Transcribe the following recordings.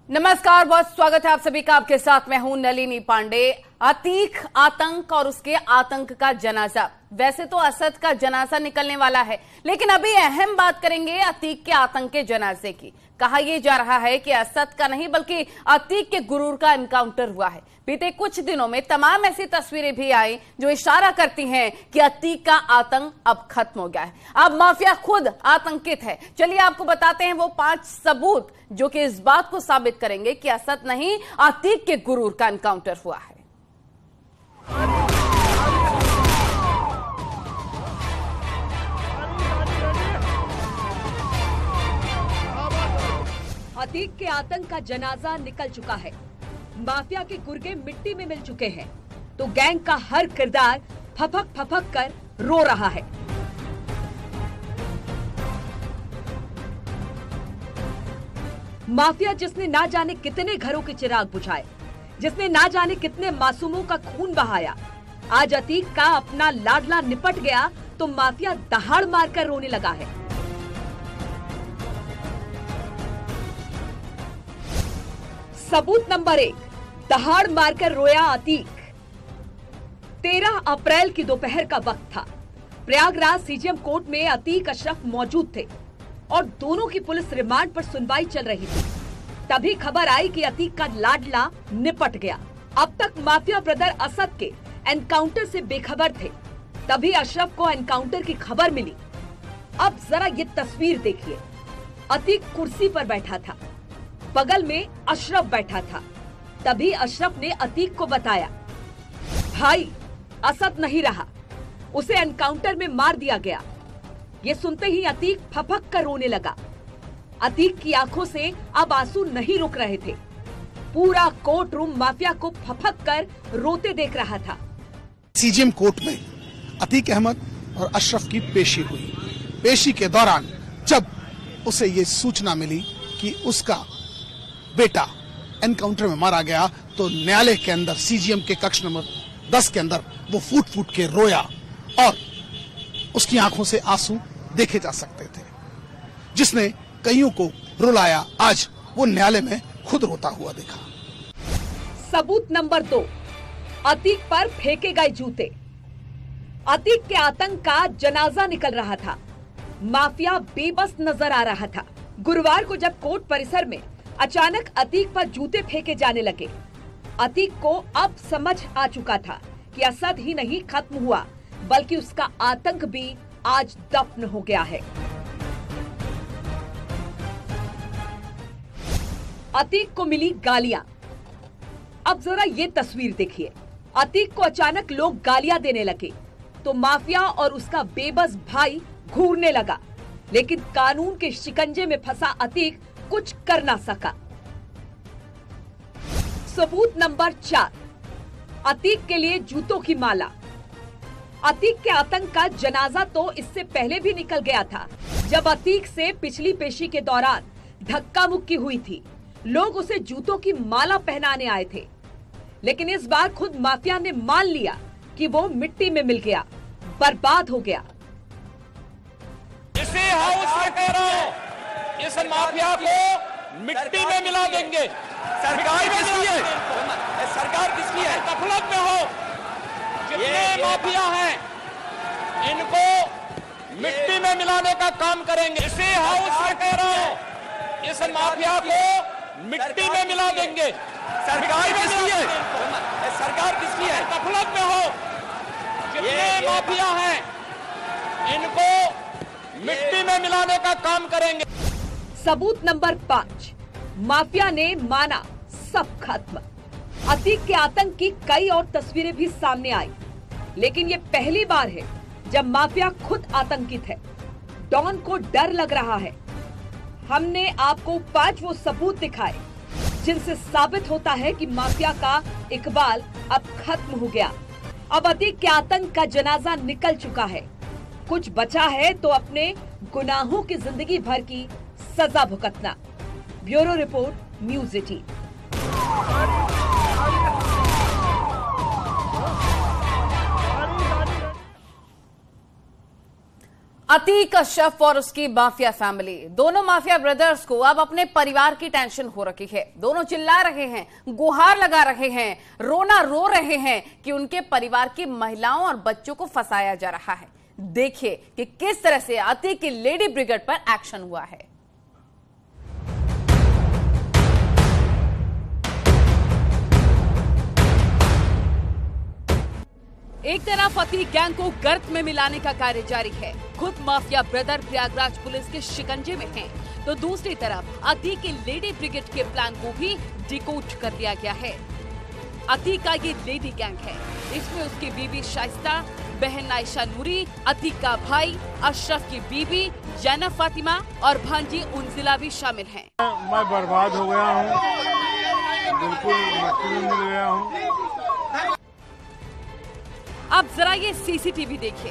नमस्कार, बहुत स्वागत है आप सभी का। आपके साथ मैं हूं नलिनी पांडे। अतीक आतंक और उसके आतंक का जनाजा, वैसे तो असद का जनाजा निकलने वाला है, लेकिन अभी अहम बात करेंगे अतीक के आतंक के जनाजे की। कहा यह जा रहा है कि असद का नहीं बल्कि अतीक के गुरूर का एनकाउंटर हुआ है। बीते कुछ दिनों में तमाम ऐसी तस्वीरें भी आई जो इशारा करती हैं कि अतीक का आतंक अब खत्म हो गया है, अब माफिया खुद आतंकित है। चलिए आपको बताते हैं वो 5 सबूत जो कि इस बात को साबित करेंगे कि असद नहीं अतीक के गुरूर का एनकाउंटर हुआ है। अतीक के आतंक का जनाजा निकल चुका है। माफिया के गुर्गे मिट्टी में मिल चुके हैं, तो गैंग का हर किरदार फपक फपक कर रो रहा है। माफिया जिसने ना जाने कितने घरों के चिराग बुझाए, जिसने ना जाने कितने मासूमों का खून बहाया, आज अतीक का अपना लाडला निपट गया तो माफिया दहाड़ मारकर रोने लगा है। सबूत नंबर 1, दहाड़ मारकर रोया अतीक। 13 अप्रैल की दोपहर का वक्त था। प्रयागराज सीजीएम कोर्ट में अतीक अशरफ मौजूद थे और दोनों की पुलिस रिमांड पर सुनवाई चल रही थी। तभी खबर आई कि अतीक का लाडला निपट गया। अब तक माफिया ब्रदर असद के एनकाउंटर से बेखबर थे, तभी अशरफ को एनकाउंटर की खबर मिली। अब जरा ये तस्वीर देखिए। अतीक कुर्सी पर बैठा था, बगल में अशरफ बैठा था। तभी अशरफ ने अतीक को बताया, भाई असद नहीं रहा, उसे एनकाउंटर में मार दिया गया। ये सुनते ही अतीक फपक कर रोने लगा। अतीक की आंखों से अब आंसू नहीं रुक रहे थे। पूरा कोर्ट रूम माफिया को फपक कर रोते देख रहा था। सीजीएम कोर्ट में अतीक अहमद और अशरफ की पेशी हुई। पेशी के दौरान जब उसे ये सूचना मिली कि उसका बेटा एनकाउंटर में मारा गया, तो न्यायालय के अंदर सीजीएम के कक्ष नंबर 10 के अंदर वो फूट फूट के रोया और उसकी आंखों से आंसू देखे जा सकते थे। जिसने कईयों को रुलाया, आज वो न्यायालय में खुद रोता हुआ दिखा। सबूत नंबर 2, अतीक पर फेंके गए जूते। अतीक के आतंक का जनाजा निकल रहा था। माफिया बेबस नजर आ रहा था। गुरुवार को जब कोर्ट परिसर में अचानक अतीक पर जूते फेंके जाने लगे, अतीक को अब समझ आ चुका था कि असद ही नहीं खत्म हुआ, बल्कि उसका आतंक भी आज दफन हो गया है। अतीक को मिली गालियां। अब जरा ये तस्वीर देखिए। अतीक को अचानक लोग गालियां देने लगे तो माफिया और उसका बेबस भाई घूरने लगा, लेकिन कानून के शिकंजे में फंसा अतीक कुछ कर ना सका। सबूत नंबर 4, अतीक के लिए जूतों की माला। अतीक के आतंक का जनाजा तो इससे पहले भी निकल गया था, जब अतीक से पिछली पेशी के दौरान धक्का मुक्की हुई थी। लोग उसे जूतों की माला पहनाने आए थे, लेकिन इस बार खुद माफिया ने मान लिया कि वो मिट्टी में मिल गया, बर्बाद हो गया। इसी हाउस में कह रहा हूं, इस माफिया को मिट्टी में मिला देंगे। सरकार किसकी है? सरकार किसकी है? गफलत में हो जितने माफिया हैं, इनको मिट्टी में मिलाने का काम करेंगे। इसी हाउस में कह रहा हूं, इस माफिया को मिट्टी में मिला देंगे। सरकार किसकी है? सरकार किसकी है? गफलत में हो जितने माफिया हैं, इनको मिट्टी में मिलाने का काम करेंगे। सबूत नंबर 5, माफिया ने माना सब खत्म। अतीक के आतंक की कई और तस्वीरें भी सामने आई, लेकिन ये पहली बार है जब माफिया खुद आतंकित है। डॉन को डर लग रहा है। हमने आपको 5 वो सबूत दिखाए जिनसे साबित होता है कि माफिया का इकबाल अब खत्म हो गया। अब अतीक के आतंक का जनाजा निकल चुका है। कुछ बचा है तो अपने गुनाहों की जिंदगी भर की सजा भुगतना। Bureau report, news 18। Atiq Ashraf और उसकी माफिया फैमिली, दोनों माफिया ब्रदर्स को अब अपने परिवार की टेंशन हो रखी है। दोनों चिल्ला रहे हैं, गुहार लगा रहे हैं, रोना रो रहे हैं कि उनके परिवार की महिलाओं और बच्चों को फंसाया जा रहा है। देखिए कि किस तरह से अतीक की लेडी ब्रिगेड पर एक्शन हुआ है। एक तरफ अतीक गैंग को गर्त में मिलाने का कार्य जारी है, खुद माफिया ब्रदर प्रयागराज पुलिस के शिकंजे में हैं, तो दूसरी तरफ अतीक की लेडी ब्रिगेड के प्लान को भी डिकोड कर दिया गया है। अतीक का ये लेडी गैंग है, इसमें उसकी बीबी शाइस्ता, बहन आयशा नूरी, अतीक का भाई अशरफ की बीबी जैनब फातिमा और भांजी उनजिला भी शामिल हैं। मैं बर्बाद हो गया हूँ, बिल्कुल मट्टी में मिल गया हूँ। अब जरा ये सीसीटीवी देखिए,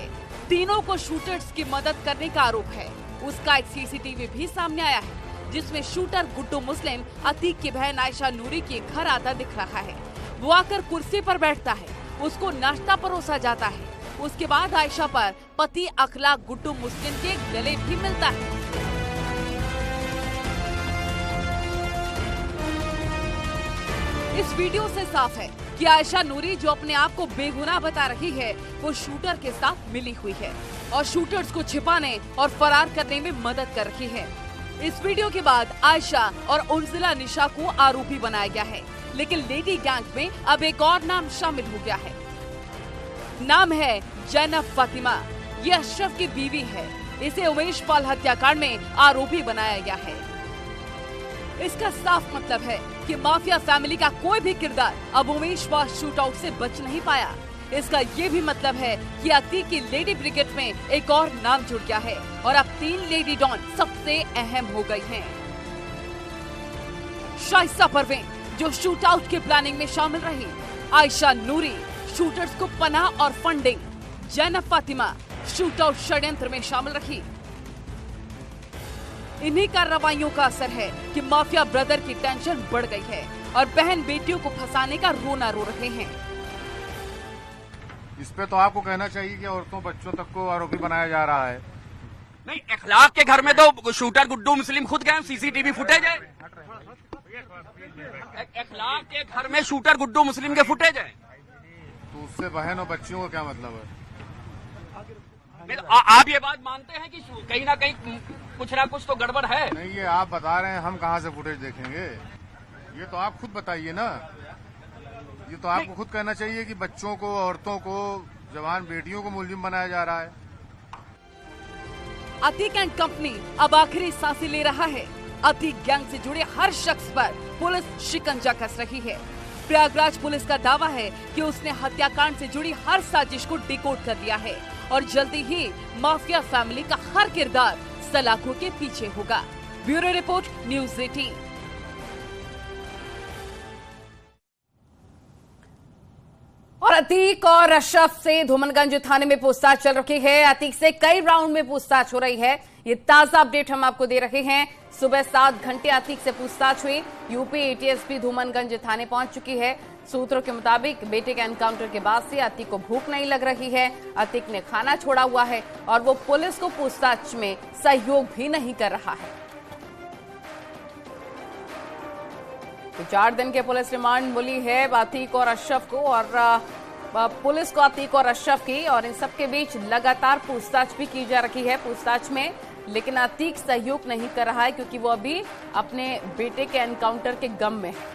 तीनों को शूटर्स की मदद करने का आरोप है। उसका एक सीसीटीवी भी सामने आया है जिसमें शूटर गुड्डू मुस्लिम अतीक की बहन आयशा नूरी के घर आता दिख रहा है। वो आकर कुर्सी पर बैठता है, उसको नाश्ता परोसा जाता है। उसके बाद आयशा पर पति अखलाक गुड्डू मुस्लिम के गले भी मिलता है। इस वीडियो से साफ है कि आयशा नूरी जो अपने आप को बेगुनाह बता रही है, वो शूटर के साथ मिली हुई है और शूटर्स को छिपाने और फरार करने में मदद कर रही है। इस वीडियो के बाद आयशा और उनजिला निशा को आरोपी बनाया गया है, लेकिन लेडी गैंग में अब एक और नाम शामिल हो गया है। नाम है जैनब फातिमा। ये अशरफ की बीवी है। इसे उमेश पाल हत्याकांड में आरोपी बनाया गया है। इसका साफ मतलब है कि माफिया फैमिली का कोई भी किरदार अब उमेश पाल शूटआउट से बच नहीं पाया। इसका ये भी मतलब है कि अतीक की लेडी ब्रिगेड में एक और नाम जुड़ गया है और अब 3 लेडी डॉन सबसे अहम हो गई हैं। शाइस्ता परवीन जो शूटआउट की प्लानिंग में शामिल रही, आयशा नूरी शूटर्स को पनाह और फंडिंग, जैनब फातिमा शूटआउट षड्यंत्र में शामिल रही। इन्हीं कार्रवाइयों का असर है कि माफिया ब्रदर की टेंशन बढ़ गई है और बहन बेटियों को फंसाने का रोना रो रहे हैं। इस पे तो आपको कहना चाहिए कि औरतों बच्चों तक को आरोपी बनाया जा रहा है। नहीं, अखलाक के घर में तो शूटर गुड्डू मुस्लिम खुद गए, सीसीटीवी फुटेज है। अखलाक के घर में शूटर गुड्डू मुस्लिम के फुटेज है, तो उससे बहन और बच्चियों का क्या मतलब है? आप ये बात मानते हैं कि कहीं ना कहीं कुछ ना कुछ तो गड़बड़ है? नहीं, ये आप बता रहे हैं, हम कहाँ से फुटेज देखेंगे? ये तो आप खुद बताइए ना। ये तो आपको खुद कहना चाहिए कि बच्चों को, औरतों को, जवान बेटियों को मुलजिम बनाया जा रहा है। अतीक एंड कंपनी अब आखिरी सांसें ले रहा है। अतीक गैंग से जुड़े हर शख्स पर पुलिस शिकंजा कस रही है। प्रयागराज पुलिस का दावा है कि उसने हत्याकांड से जुड़ी हर साजिश को डिकोड कर दिया है और जल्दी ही माफिया फैमिली का हर किरदार सलाखों के पीछे होगा। Bureau report, news 18। और अतीक और अशरफ से धूमनगंज थाने में पूछताछ चल रही है। अतीक से कई राउंड में पूछताछ हो रही है। ये ताजा अपडेट हम आपको दे रहे हैं। सुबह 7 घंटे अतीक से पूछताछ हुई। यूपी एटीएसपी धूमनगंज थाने पहुंच चुकी है। सूत्रों के मुताबिक बेटे के एनकाउंटर के बाद से अतीक को भूख नहीं लग रही है। अतीक ने खाना छोड़ा हुआ है और वो पुलिस को पूछताछ में सहयोग भी नहीं कर रहा है। तो 4 दिन के पुलिस रिमांड मिली है अतीक और अशरफ को और पुलिस को अतीक और अशरफ की, और इन सबके बीच लगातार पूछताछ भी की जा रही है। पूछताछ में लेकिन अतीक सहयोग नहीं कर रहा है क्योंकि वो अभी अपने बेटे के एनकाउंटर के गम में है।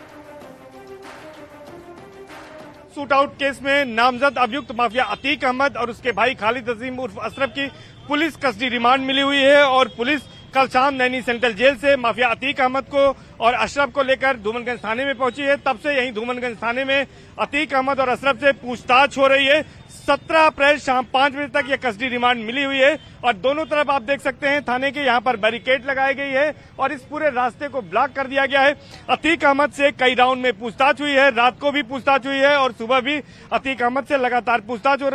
शूटआउट केस में नामजद अभियुक्त माफिया अतीक अहमद और उसके भाई खालिद अजीम उर्फ अशरफ की पुलिस कस्टडी रिमांड मिली हुई है और पुलिस कल शाम नैनी सेंट्रल जेल से माफिया अतीक अहमद को और अशरफ को लेकर धूमनगंज थाने में पहुंची है। तब से यहीं धूमनगंज थाने में अतीक अहमद और अशरफ से पूछताछ हो रही है। 17 अप्रैल शाम 5 बजे तक ये कस्टडी रिमांड मिली हुई है और दोनों तरफ आप देख सकते हैं थाने के यहाँ पर बैरिकेड लगाई गई है और इस पूरे रास्ते को ब्लॉक कर दिया गया है। अतीक अहमद से कई राउंड में पूछताछ हुई है, रात को भी पूछताछ हुई है और सुबह भी अतीक अहमद से लगातार पूछताछ हो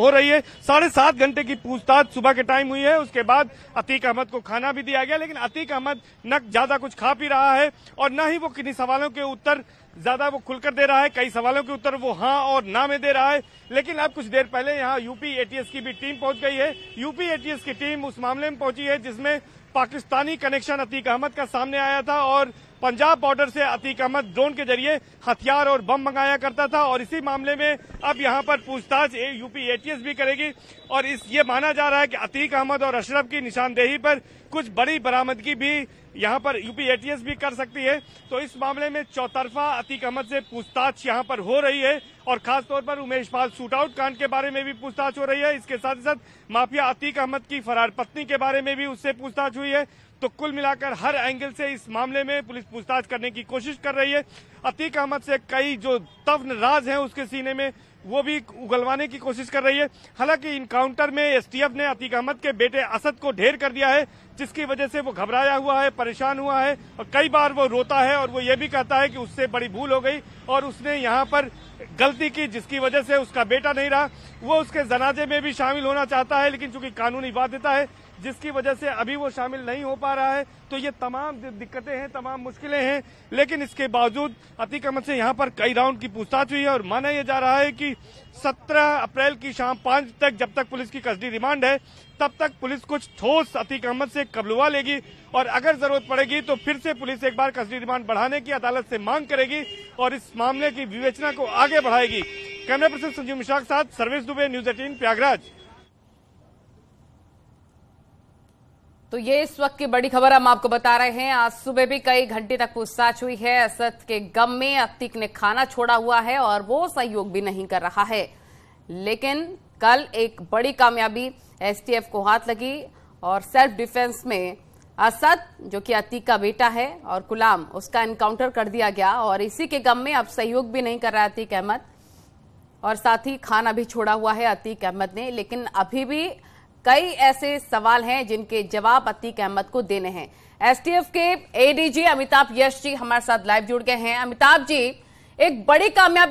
रही है। 7.5 घंटे की पूछताछ सुबह के टाइम हुई है। उसके बाद अतीक अहमद को खाना भी दिया गया, लेकिन अतीक अहमद न ज्यादा कुछ खा पी रहा है और न ही वो किन्हीं सवालों के उत्तर ज्यादा वो खुलकर दे रहा है, कई सवालों के उत्तर वो हाँ और ना में दे रहा है। लेकिन अब कुछ देर पहले यहाँ यूपी एटीएस की भी टीम पहुंच गई है। यूपी एटीएस की टीम उस मामले में पहुंची है जिसमें पाकिस्तानी कनेक्शन अतीक अहमद का सामने आया था और पंजाब बॉर्डर से अतीक अहमद ड्रोन के जरिए हथियार और बम मंगाया करता था। और इसी मामले में अब यहां पर पूछताछ यूपी एटीएस भी करेगी और ये माना जा रहा है कि अतीक अहमद और अशरफ की निशानदेही पर कुछ बड़ी बरामदगी भी यहां पर यूपी एटीएस भी कर सकती है। तो इस मामले में चौतरफा अतीक अहमद से पूछताछ यहां पर हो रही है और खासतौर पर उमेश पाल शूटआउट कांड के बारे में भी पूछताछ हो रही है। इसके साथ ही साथ माफिया अतीक अहमद की फरार पत्नी के बारे में भी उससे पूछताछ हुई है। तो कुल मिलाकर हर एंगल से इस मामले में पुलिस पूछताछ करने की कोशिश कर रही है। अतीक अहमद से कई जो तफ्न राज हैं उसके सीने में वो भी उगलवाने की कोशिश कर रही है। हालांकि इनकाउंटर में एसटीएफ ने अतीक अहमद के बेटे असद को ढेर कर दिया है, जिसकी वजह से वो घबराया हुआ है, परेशान हुआ है और कई बार वो रोता है और वो ये भी कहता है कि उससे बड़ी भूल हो गई और उसने यहाँ पर गलती की जिसकी वजह से उसका बेटा नहीं रहा। वो उसके जनाजे में भी शामिल होना चाहता है, लेकिन चूंकि कानूनी बाध्यता है जिसकी वजह से अभी वो शामिल नहीं हो पा रहा है। तो ये तमाम दिक्कतें हैं, तमाम मुश्किलें हैं, लेकिन इसके बावजूद अतीक अहमद से यहाँ पर कई राउंड की पूछताछ हुई है और माना यह जा रहा है कि 17 अप्रैल की शाम 5 तक जब तक पुलिस की कस्टडी रिमांड है तब तक पुलिस कुछ ठोस अतीक अहमद से कबलवा लेगी और अगर जरूरत पड़ेगी तो फिर से पुलिस एक बार कस्टडी रिमांड बढ़ाने की अदालत से मांग करेगी और इस मामले की विवेचना को आगे बढ़ाएगी। कैमरा पर्सन संजीव मिश्रा के साथ सर्वेश दुबे, न्यूज 18 प्रयागराज। तो ये इस वक्त की बड़ी खबर हम आपको बता रहे हैं। आज सुबह भी कई घंटे तक पूछताछ हुई है। असद के गम में अतीक ने खाना छोड़ा हुआ है और वो सहयोग भी नहीं कर रहा है। लेकिन कल एक बड़ी कामयाबी एसटीएफ को हाथ लगी और सेल्फ डिफेंस में असद जो कि अतीक का बेटा है और गुलाम उसका एनकाउंटर कर दिया गया और इसी के गम में अब सहयोग भी नहीं कर रहा अतीक अहमद और साथ ही खाना भी छोड़ा हुआ है अतीक अहमद ने। लेकिन अभी भी कई ऐसे सवाल हैं जिनके जवाब अतीक अहमद को देने हैं। एसटीएफ के एडीजी अमिताभ यश जी हमारे साथ लाइव जुड़ गए हैं। अमिताभ जी, एक बड़ी कामयाबी